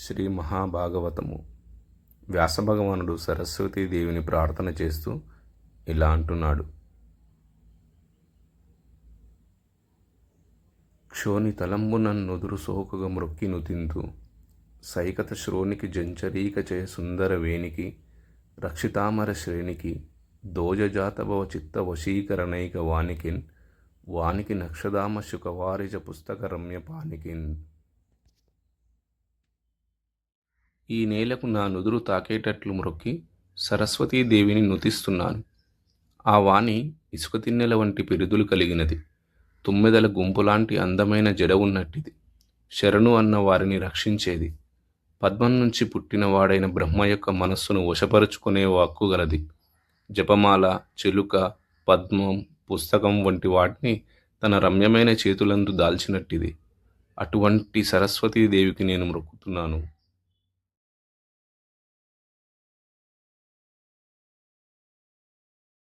శ్రీ మహాభాగవతము. వ్యాసభగవానుడు సరస్వతీదేవిని ప్రార్థన చేస్తూ ఇలా అంటున్నాడు. క్షోని తలంబునన్నుదురు సోకుగ మ్రొక్కి నుతింతు సైకత శ్రోనికి జంచరీక చయ సుందర వేనికి రక్షితామర శ్రేణికి దోజజాతభవ చిత్త వశీకరణైక వానికిన్ వానికి నక్షదామ శుకవారిజ పుస్తక రమ్య పానికిన్. ఈ నేలకు నా నుదురు తాకేటట్లు మ్రొక్కి సరస్వతీదేవిని నుతిస్తున్నాను. ఆ వాణి ఇసుక తిన్నెల వంటి పిరుదులు కలిగినది. తుమ్మెదల గుంపులాంటి అందమైన జడ ఉన్నట్టిది. శరణు అన్న వారిని రక్షించేది. పద్మం నుంచి పుట్టినవాడైన బ్రహ్మ యొక్క మనస్సును వశపరుచుకునే వాక్కు గలది. జపమాల, చిలుక, పద్మం, పుస్తకం వంటి వాటిని తన రమ్యమైన చేతులందు దాల్చినట్టిది. అటువంటి సరస్వతీదేవికి నేను మ్రొక్కుతున్నాను.